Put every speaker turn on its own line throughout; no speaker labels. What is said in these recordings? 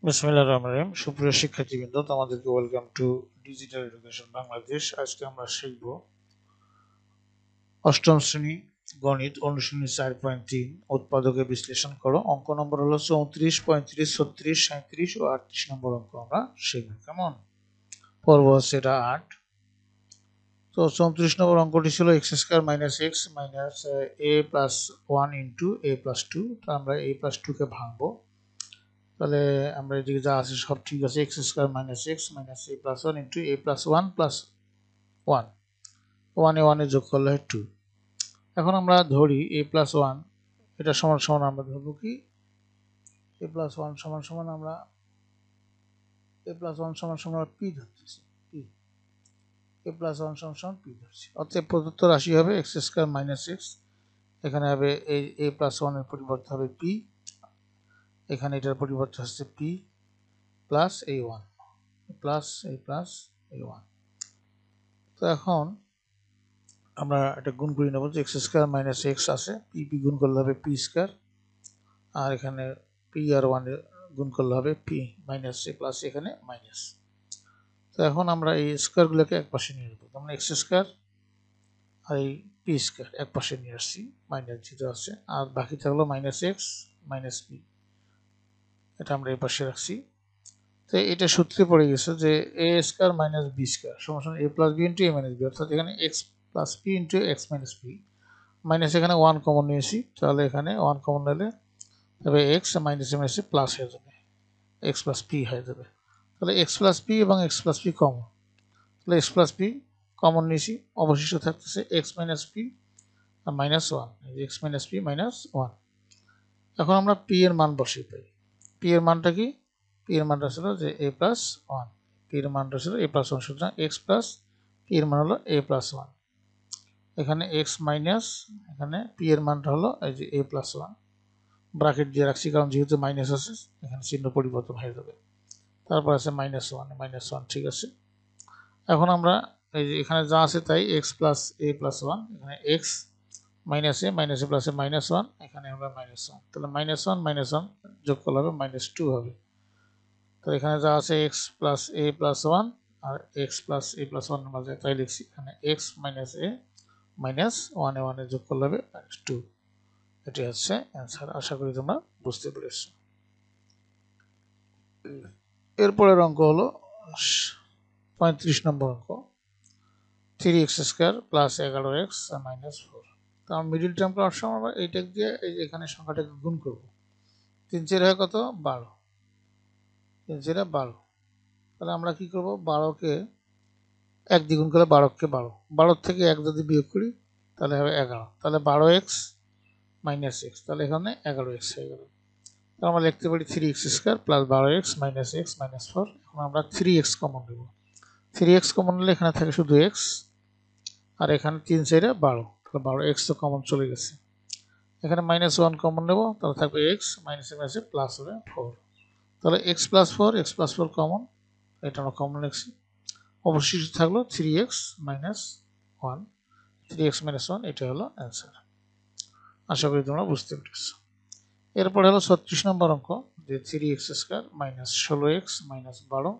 বিসমিল্লাহির রহমানির রহিম। সুপ্রিয় শিক্ষার্থীবৃন্দ, তোমাদেরকে welcome to digital education Bangladesh. আজকে আমরা শিখব অষ্টম শ্রেণী গণিত অনুশীলনী 4.3 উৎপাদকে বিশ্লেষণ করো। অঙ্ক নম্বর হলো 34, 35, 36, 37 ও 38 নম্বর অঙ্ক আমরা শিখব। কেমন পর্ব হচ্ছে এটা 8। তো 34 নম্বর অঙ্কটি ছিল X square minus X minus A plus 1 into A plus 2। তো আমরা এ প্লাস 2 কে ভাঙবো। তাহলে আমরা এদিকে যা আছে সব ঠিক আছে। X square minus X minus A plus 1 into A plus 1 plus 1, 1 A 1 A যোগ করলে হয় 2। এখন আমরা ধরি এ প্লাস 1 এটা সমান সমান আমরা ধরবো কি এ প্লাস 1 সমান সমান আমরা এ প্লাস 1 সমান সমান পি ধরতেছি। পি এ প্লাস 1 সমান সমান পি ধরছি। অতএব প্রদত্ত রাশি হবে এক্স স্কয়ার মাইনাস এক্স, এখানে হবে এই এ প্লাস 1 এর পরিবর্তে হবে পি, এখানে এটার পরিবর্তে হচ্ছে পি প্লাস এই 1 প্লাস এই প্লাস এই 1। তো এখন আমরা এটা গুণ করে নেব যে এক্স স্কয়ার মাইনাস এক্স আছে, পি পি গুণ করলে হবে পি স্কয়ার, আর এখানে পি আর 1 গুণ করলে হবে পি মাইনাস এ প্লাস এখানে মাইনাস। তো এখন আমরা এই স্কয়ারগুলোকে এক পাশে নিয়ে নেব। আমরা এক্স স্কয়ার আর এই পি স্কয়ার এক পাশে নিয়ে আসছি, মাইনাস যেটা আছে, আর বাকি থাকলো মাইনাস এক্স মাইনাস পি, এটা আমরা এই পাশে রাখছি। তো এটা সূত্রে পড়ে গেছে যে এ স্কয়ার মাইনাস বি স্কয়ার সমান সমান এ প্লাস বি ইন্টু এ মাইনাস বি, অর্থাৎ এখানে x plus P into x minus P, minus এখানে 1 কমন নিয়েছি, তাহলে এখানে 1 কমন নিলে তবে X minus A minus plus হয়ে যাবে, এক্স প্লাস পি হয়ে যাবে। তাহলে এক্স প্লাস পি এবং এক্স প্লাস পি কমন, তাহলে এক্স প্লাস পি কমন নিয়েছি, অবশিষ্ট থাকতেছে এক্স মাইনাস পি আর minus 1, X minus P minus 1। এখন আমরা পি এর মান বসিয়ে পাই। পি এর মানটা কি? পি এর মানটা ছিল যে এ প্লাস 1, পি এর মানটা ছিল এ প্লাস 1, সুতরাং এক্স প্লাস পি এর মান হলো এ প্লাস 1, এখানে এক্স মাইনাস এখানে পি এর মানটা হলো এই যে এ প্লাস 1, ব্র্যাকেট দিয়ে রাখছি কারণ যেহেতু মাইনাস আছে এখানে চিহ্ন পরিবর্তন হয়ে যাবে। তারপর আছে মাইনাস 1, মাইনাস 1 ঠিক আছে। এখন আমরা এই যে এখানে যা আছে তাই এক্স প্লাস এ প্লাস 1, এখানে এক্স মাইনাস এ প্লাসে মাইনাস 1, এখানে আমরা মাইনাস 1, তাহলে মাইনাস 1 মাইনাস 1 যোগ করলে হবে মাইনাস 2 হবে। তো এখানে যা আছে এক্স প্লাস এ প্লাস 1 আর এক্স প্লাস এ প্লাস 1 এর মাঝে তাই লিখছি, এখানে x minus A minus 1 A 1 A যোগ করলে হবে মাইনাস 2। এটি হচ্ছে অ্যান্সার। আশা করি তোমরা বুঝতে পেরেছো। এরপরের অঙ্ক হলো 35 নম্বর অঙ্ক, 3x square plus 11x minus 4। তো আমরা মিডিল টার্মটা অপশন আমরা এইটা দিয়ে এই যে এখানে সংখ্যাটাকে গুণ করব। 3 4 হয় কত? 12, 3 4 12। তাহলে আমরা কি করব? 12কে 1 দিয়ে গুণ করলে 12কে 12, 12 থেকে 1 যদি বিয়োগ করি তাহলে হবে 11, তাহলে 12x মাইনাস x, তাহলে এখানে 11x হয়ে গেল। তাহলে আমরা লিখতে পারি 3x square plus 12x minus x minus 4। এখন আমরা 3x কমন নেব, 3x কমন নিলে এখানে থাকে শুধু x, আর এখানে 3 4 12, তাহলে 12x তো কমন চলে গেছে। এখানে মাইনাস 1 কমন নেব, তাহলে থাকবে x মাইনাস মাইনাসে প্লাস হবে 4, তাহলে x প্লাস 4 কমন, এটা আমরা কমন লিখছি। অবশিষ্ট থাকলো 3x মাইনাস 1, 3x মাইনাস 1, এটা হলো অ্যান্সার। আশা করি তোমরা বুঝতে পেরেছো। এরপরে হলো 36 নম্বর অঙ্ক, যে 3x square minus 16x minus 12।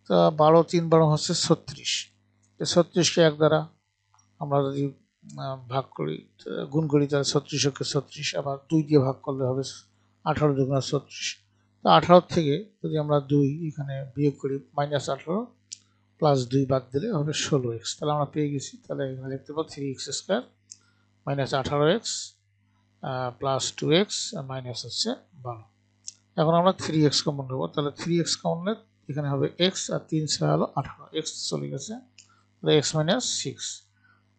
তো 12 3 12 হচ্ছে 36, 36কে 1 দ্বারা আমরা যদি ভাগ করি গুণ করি তাহলে 36কে 36, আবার 2 দিয়ে ভাগ করলে হবে 18 দুগুণা 36। তো 18 থেকে যদি আমরা 2 এখানে বিয়োগ করি মাইনাস 18 প্লাস 2 বাদ দিলে হবে 16x, তাহলে আমরা পেয়ে গেছি। তাহলে এখানে লিখতে পাবো 3x square minus 18x plus 2x minus হচ্ছে 12। এখন আমরা 3x কমন নেব, তাহলে 3x কমন নিলে এখানে হবে x আর 3 6 হলো 18, x চলে গেছে, তাহলে x মাইনাস 6।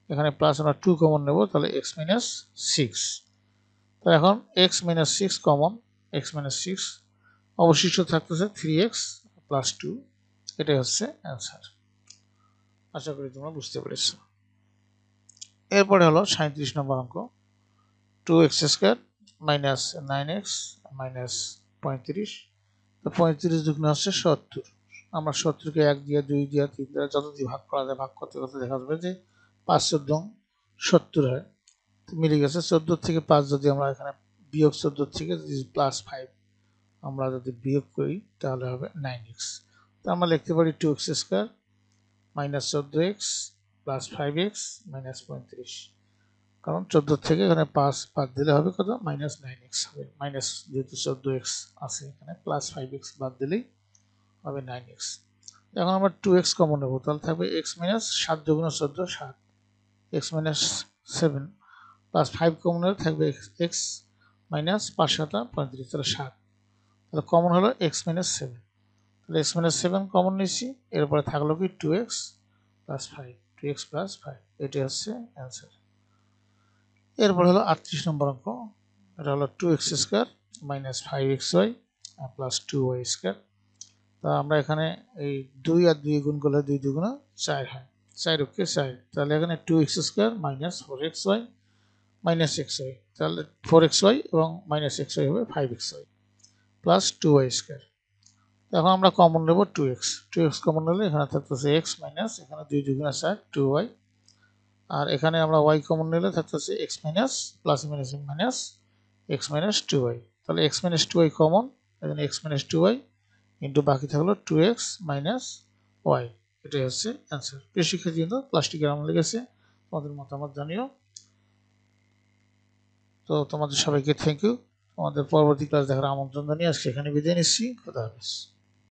এখানে প্লাস আমরা 2 কমন নেব, তাহলে x মাইনাস 6। তো এখন x minus 6 common, x minus 6 অবশিষ্ট থাকতেছে 3x প্লাস 2, এটাই হচ্ছে অ্যান্সার। আশা করি তোমরা বুঝতে পেরেছো। এরপরে হলো 37 নম্বর অঙ্ক, 2x square minus 9x minus 35। তো 35 দুগুণ হচ্ছে 70, আমরা 70কে 1 দিয়ে 2 দিয়ে 3 দিয়ে যত দিয়ে ভাগ করা যায় ভাগ করতে করতে দেখা যাবে যে 5 14 70 হয়, মিলে গেছে। 14 থেকে 5 যদি আমরা এখানে বিয়োগ 14 থেকে প্লাস 5, আমরা যদি বিয়োগ করি তাহলে হবে 9x। তো আমরা লিখতে পারি 2x square minus 14x plus 5x minus 35, কারণ 14 থেকে এখানে 5 বাদ দিলে হবে কত, মাইনাস 9x হবে। মাইনাস যেহেতু 14x আছে এখানে, প্লাস 5x বাদ দিলেই হবে 9x। এখন আমরা 2x কমন নেব, তাহলে থাকবে x minus 7 × 14 7, x minus 7 plus 5 common হলে থাকবে x মাইনাস 5 7 35, তাহলে 7। তাহলে কমন হলো x মাইনাস 7, তাহলে x মাইনাস 7 কমন নিয়েছি। এরপরে থাকলো কি 2x প্লাস 5, 2x প্লাস 5, এটি হচ্ছে অ্যান্সার। এরপর হলো 38 নম্বর অঙ্ক, এটা হলো 2x square minus 5xy plus 2y square. তা আমরা এখানে এই 2 আর 2 গুণ করলে 2 2 4 হয়, 4 ওকে 4, তাহলে এখানে 2x square minus 4xy minus xy, তাহলে 4xy এবং মাইনাস xy হবে 5xy প্লাস 2y স্কয়ার। এখন আমরা কমন নেব 2x, 2x কমন নিলে এখানে থাকতেছে x মাইনাস, এখানে 2 2 4 2y, আর এখানে আমরা y কমন নিলে থাকতেছে x minus plus minus minus x minus 2y, তাহলে x মাইনাস 2y কমন, এখানে x মাইনাস 2y ইন্টু বাকি থাকলো 2x মাইনাস y, এটাই হচ্ছে অ্যান্সার। প্রিয় শিক্ষার্থীবৃন্দ, ক্লাসটি কেমন লেগেছে তোমাদের মতামত জানিও। তো তোমাদের সবাইকে থ্যাংক ইউ। তোমাদের পরবর্তী ক্লাস দেখার আমন্ত্রণ জানিয়ে আজকে এখানে বিদায় নিচ্ছি। খোদা হাফেজ।